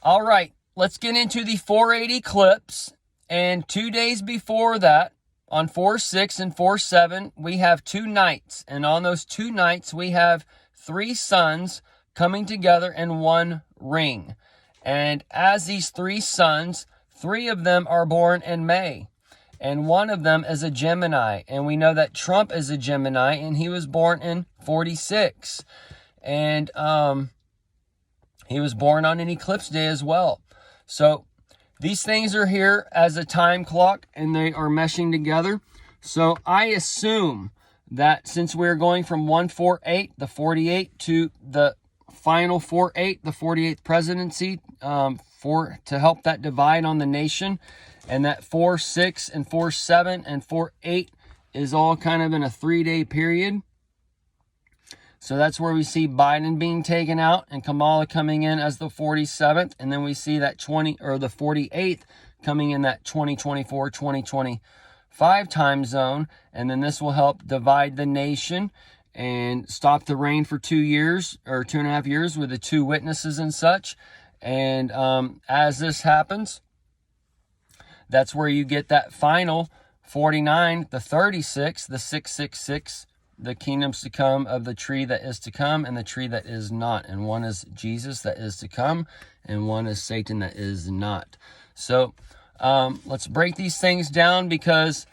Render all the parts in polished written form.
All right, let's get into the 4/8 eclipse. And 2 days before that, on 4/6 and 4/7, we have 2 nights. And on those 2 nights, we have 3 suns coming together in one ring. And as these 3 suns, 3 of them are born in May. And one of them is a Gemini. And we know that Trump is a Gemini, and he was born in 46. And he was born on an eclipse day as well. So these things are here as a time clock, and they are meshing together. So I assume that since we're going from 1/4/8, the 48, to the final 4/8, the 48th presidency, to help that divide on the nation, and that 4/6 and 4/7 and 4/8 is all kind of in a 3-day period. So that's where we see Biden being taken out and Kamala coming in as the 47th. And then we see that the 48th coming in that 2024, 2025 time zone. And then this will help divide the nation and stop the rain for 2 years or 2.5 years with the 2 witnesses and such. And as this happens, that's where you get that final 49, the 36, the 666, the kingdoms to come of the tree that is to come and the tree that is not. And one is Jesus that is to come, and one is Satan that is not. So let's break these things down, because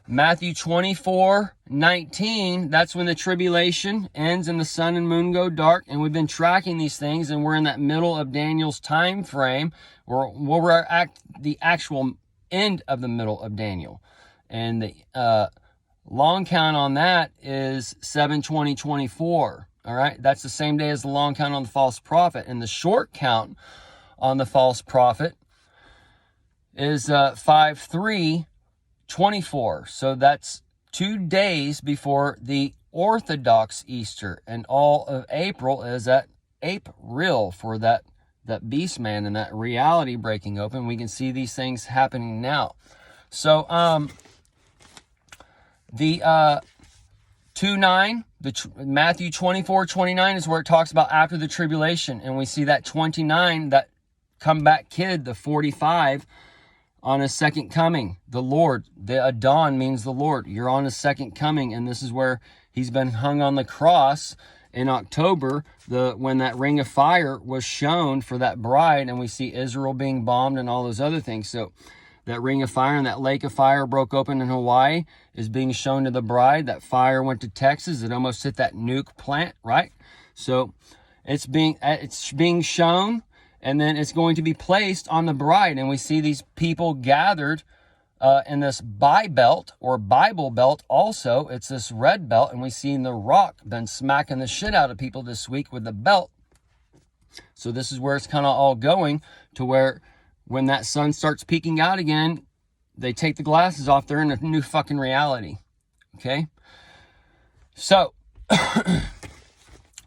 Matthew 24:19, that's when the tribulation ends and the sun and moon go dark. And we've been tracking these things, and we're in that middle of Daniel's time frame, where we're at the actual end of the middle of Daniel. And the long count on that is 7/20/24. All right, that's the same day as the long count on the false prophet. And the short count on the false prophet is 5/3/24. So that's 2 days before the Orthodox Easter, and all of April is that April for that beast man and that reality breaking open. We can see these things happening now. So the 2:9, Matthew 24:29 is where it talks about after the tribulation. And we see that 29, that comeback kid, the 45, on his second coming, the Lord. The Adon means the Lord. You're on his second coming. And this is where he's been hung on the cross in October, when that ring of fire was shown for that bride. And we see Israel being bombed and all those other things. So that ring of fire and that lake of fire broke open in Hawaii is being shown to the bride. That fire went to Texas. It almost hit that nuke plant, right? So it's being shown, and then it's going to be placed on the bride. And we see these people gathered in this belt or Bible belt also. It's this red belt, and we see in The Rock been smacking the shit out of people this week with the belt. So this is where it's kind of all going to, where when that sun starts peeking out again, they take the glasses off. They're in a new fucking reality. Okay? So,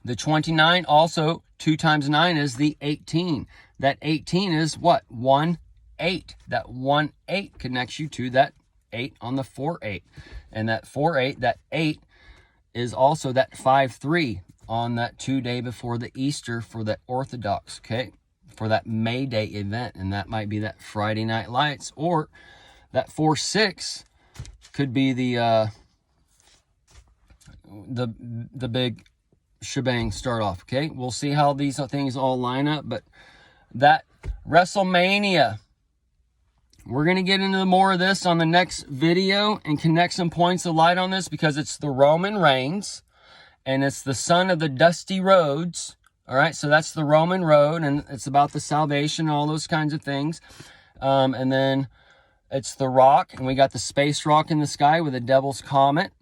the 29 also, 2 times 9 is the 18. That 18 is what? 1/8. That 1/8 connects you to that 8 on the 4/8. And that 4/8, that 8, is also that 5/3 on that 2 day before the Easter for the Orthodox. Okay? For that May Day event, and that might be that Friday Night Lights, or that 4/6 could be the big shebang start off. Okay, we'll see how these things all line up. But that Wrestlemania, we're gonna get into more of this on the next video and connect some points of light on this, because it's the Roman reigns, and it's the son of the dusty roads. All right, so that's the Roman road, and it's about the salvation and all those kinds of things. And then it's the rock, and we got the space rock in the sky with the Devil's Comet.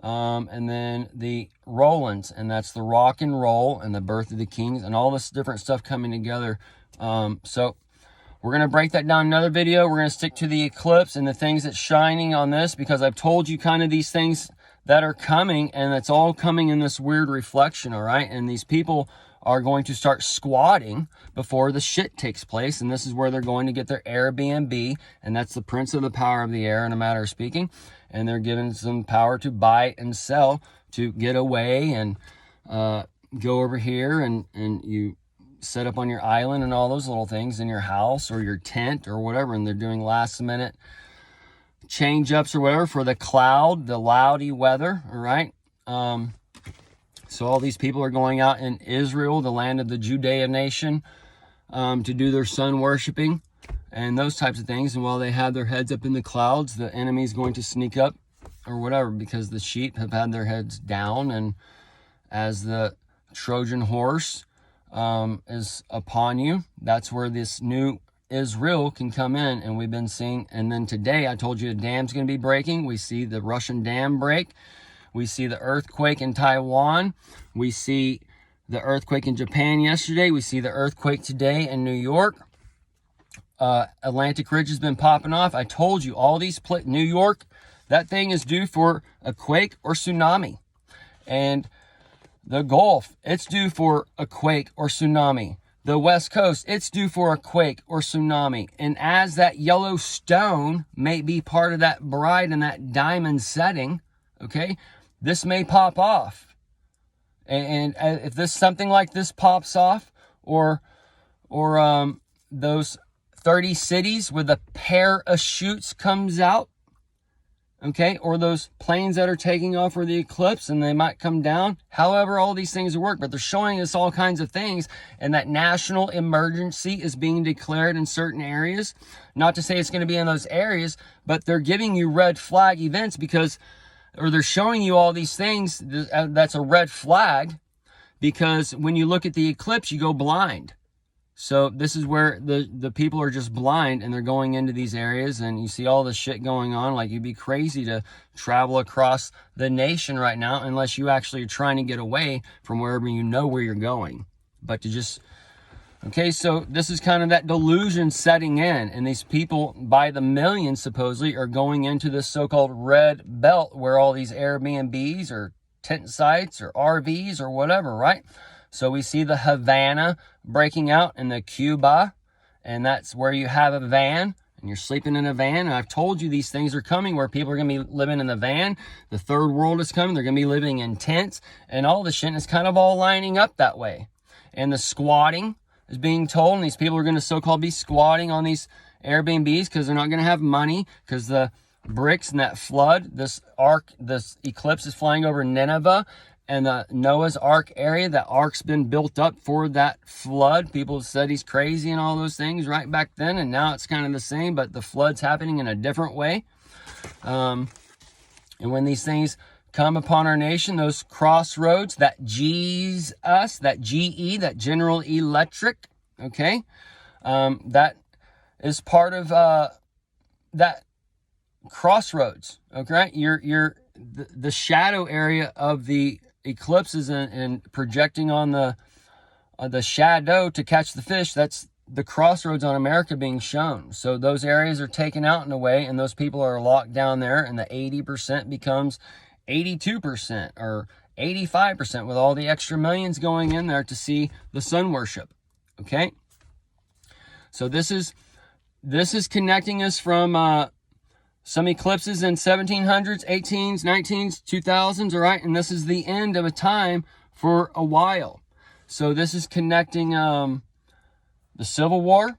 And then the Rollins, and that's the rock and roll and the birth of the kings and all this different stuff coming together. So we're going to break that down in another video. We're going to stick to the eclipse and the things that's shining on this, because I've told you kind of these things that are coming, and it's all coming in this weird reflection, all right? And these people are going to start squatting before the shit takes place, and this is where they're going to get their Airbnb, and that's the prince of the power of the air, in a matter of speaking, and they're given some power to buy and sell, to get away and go over here, and you set up on your island and all those little things in your house or your tent or whatever. And they're doing last minute change ups or whatever for the cloudy weather. All right. So all these people are going out in Israel, the land of the Judea nation, to do their sun worshiping and those types of things. And while they have their heads up in the clouds, the enemy is going to sneak up or whatever, because the sheep have had their heads down. And as the Trojan horse is upon you, that's where this new Israel can come in. And we've been seeing, and then today I told you the dam's going to be breaking. We see the Russian dam break. We see the earthquake in Taiwan. We see the earthquake in Japan yesterday. We see the earthquake today in New York. Atlantic Ridge has been popping off. I told you all these New York, that thing is due for a quake or tsunami. And the Gulf, it's due for a quake or tsunami. The West Coast, it's due for a quake or tsunami. And as that yellow stone may be part of that bride and that diamond setting, okay, this may pop off. And if this something like this pops off, or those 30 cities where the parachutes comes out, okay, or those planes that are taking off for the eclipse and they might come down. However, all these things work, but they're showing us all kinds of things, and that national emergency is being declared in certain areas. Not to say it's going to be in those areas, but they're giving you red flag events because, or they're showing you all these things. That's a red flag, because when you look at the eclipse, you go blind. So this is where the people are just blind, and they're going into these areas, and you see all this shit going on. Like, you'd be crazy to travel across the nation right now unless you actually are trying to get away from wherever you know where you're going. But to just, okay, so this is kind of that delusion setting in, and these people by the millions supposedly are going into this so-called red belt where all these Airbnbs or tent sites or RVs or whatever, right? So we see the Havana breaking out in the Cuba, and that's where you have a van and you're sleeping in a van. And I've told you these things are coming where people are going to be living in the van. The third world is coming. They're going to be living in tents, and all the shit is kind of all lining up that way. And the squatting is being told, and these people are going to so-called be squatting on these Airbnbs because they're not going to have money, because the bricks and that flood, this eclipse is flying over Nineveh and the Noah's Ark area. That ark's been built up for that flood. People said he's crazy and all those things right back then, and now it's kind of the same, but the flood's happening in a different way. And when these things come upon our nation, those crossroads, that G's us, that GE, that General Electric, okay, that is part of that crossroads, okay? You're the shadow area of the eclipses and projecting on the shadow to catch the fish. That's the crossroads on America being shown. So those areas are taken out in a way, and those people are locked down there, and the 80% becomes 82% or 85% with all the extra millions going in there to see the sun worship. Okay, so this is connecting us from some eclipses in 1700s, 18s, 19s, 2000s, all right? And this is the end of a time for a while. So this is connecting the Civil War,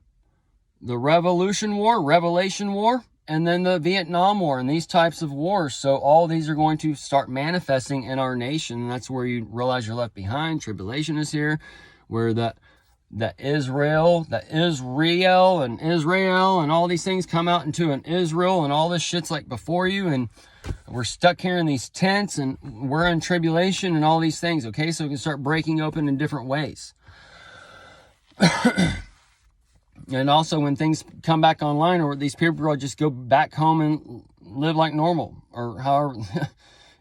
the Revelation War, and then the Vietnam War, and these types of wars. So all these are going to start manifesting in our nation, and that's where you realize you're left behind. Tribulation is here, where the Israel and all these things come out into an Israel, and all this shit's like before you, and we're stuck here in these tents, and we're in tribulation and all these things, okay? So we can start breaking open in different ways. And also when things come back online, or these people will just go back home and live like normal, or however,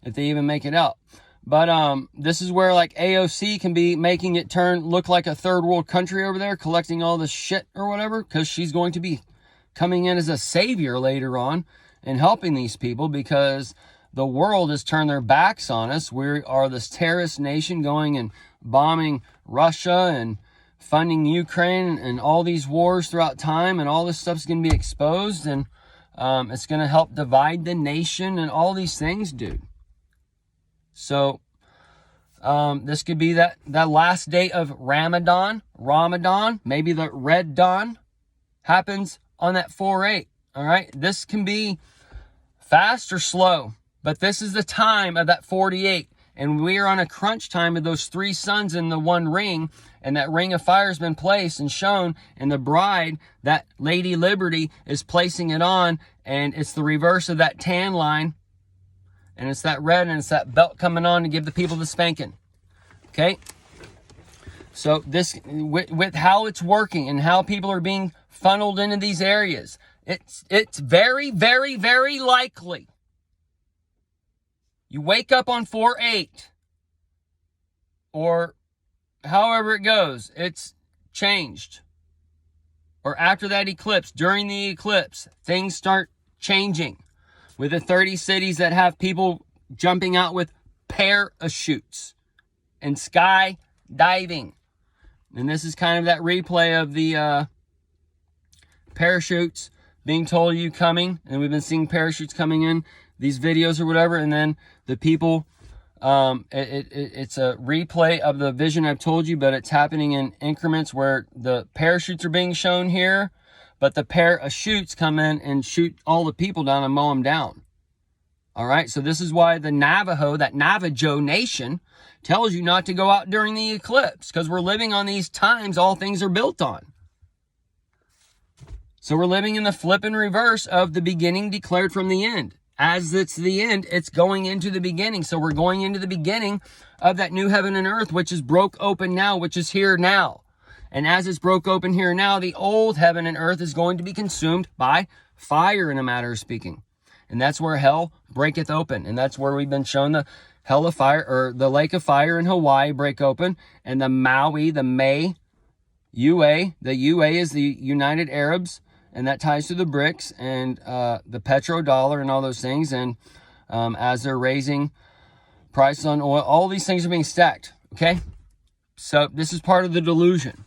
if they even make it out. But this is where like AOC can be making it look like a third world country over there, collecting all this shit or whatever, because she's going to be coming in as a savior later on and helping these people, because the world has turned their backs on us. We are this terrorist nation going and bombing Russia and funding Ukraine and all these wars throughout time, and all this stuff's going to be exposed, and it's going to help divide the nation and all these things, dude. So This could be that last day of Ramadan. Maybe the red dawn happens on that 4/8. All right. This can be fast or slow, but this is the time of that 48. And we are on a crunch time of those 3 suns in the one ring. And that ring of fire has been placed and shown. And the bride, that Lady Liberty, is placing it on. And it's the reverse of that tan line. And it's that red, and it's that belt coming on to give the people the spanking. Okay? So this, with how it's working and how people are being funneled into these areas, it's very, very, very likely you wake up on 4/8, or however it goes, it's changed. Or after that eclipse, during the eclipse, things start changing. With the 30 cities that have people jumping out with parachutes and sky diving. And this is kind of that replay of the parachutes being told you coming. And we've been seeing parachutes coming in these videos or whatever. And then the people, it's a replay of the vision I've told you, but it's happening in increments where the parachutes are being shown here. But the parachutes come in and shoot all the people down and mow them down. All right, so this is why the Navajo, that Navajo nation, tells you not to go out during the eclipse, because we're living on these times all things are built on. So we're living in the flip and reverse of the beginning declared from the end. As it's the end, it's going into the beginning. So we're going into the beginning of that new heaven and earth, which is broke open now, which is here now. And as it's broke open here now, the old heaven and earth is going to be consumed by fire, in a matter of speaking. And that's where hell breaketh open. And that's where we've been shown the hell of fire, or the lake of fire in Hawaii break open. And the Maui, the May, UA, the UA is the United Arabs. And that ties to the BRICS and the petrodollar and all those things. And as they're raising prices on oil, all these things are being stacked. Okay? So this is part of the delusion,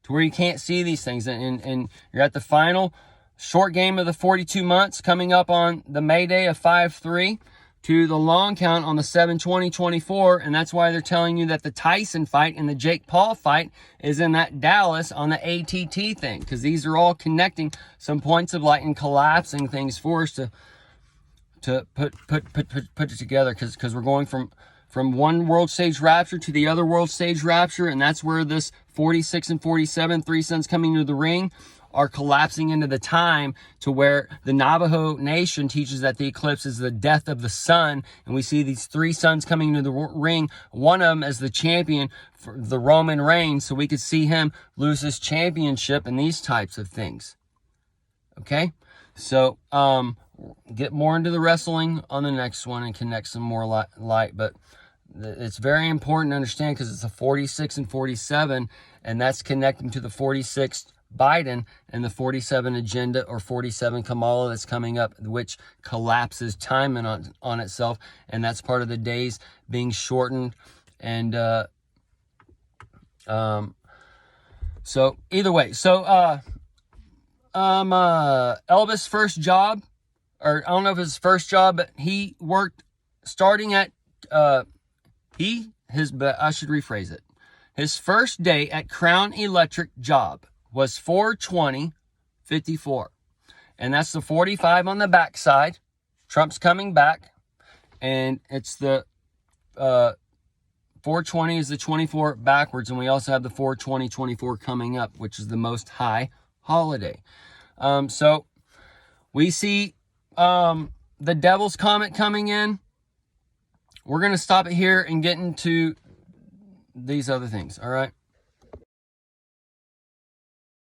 to where you can't see these things. And you're at the final short game of the 42 months, coming up on the May Day of 5/3 to the long count on the 7/20/24. And that's why they're telling you that the Tyson fight and the Jake Paul fight is in that Dallas on the ATT thing, because these are all connecting some points of light and collapsing things for us to put it together, because we're going from one world stage rapture to the other world stage rapture. And that's where this 46 and 47, 3 suns coming into the ring, are collapsing into the time to where the Navajo nation teaches that the eclipse is the death of the sun. And we see these 3 suns coming into the ring, one of them as the champion for the Roman reign. So we could see him lose his championship and these types of things. Okay. So, get more into the wrestling on the next one and connect some more light. But it's very important to understand, because it's a 46 and 47, and that's connecting to the 46 Biden and the 47 agenda, or 47 Kamala, that's coming up, which collapses time on itself. And that's part of the days being shortened. And so either way, so Elvis' first job, or I don't know if it's his first job, but he worked starting at I should rephrase it. His first day at Crown Electric job was 4/20/54. And that's the 45 on the backside. Trump's coming back. And it's the 4/20 is the 24 backwards. And we also have the 4/20/24 coming up, which is the Most High holiday. So we see the Devil's Comet coming in. We're going to stop it here and get into these other things. All right.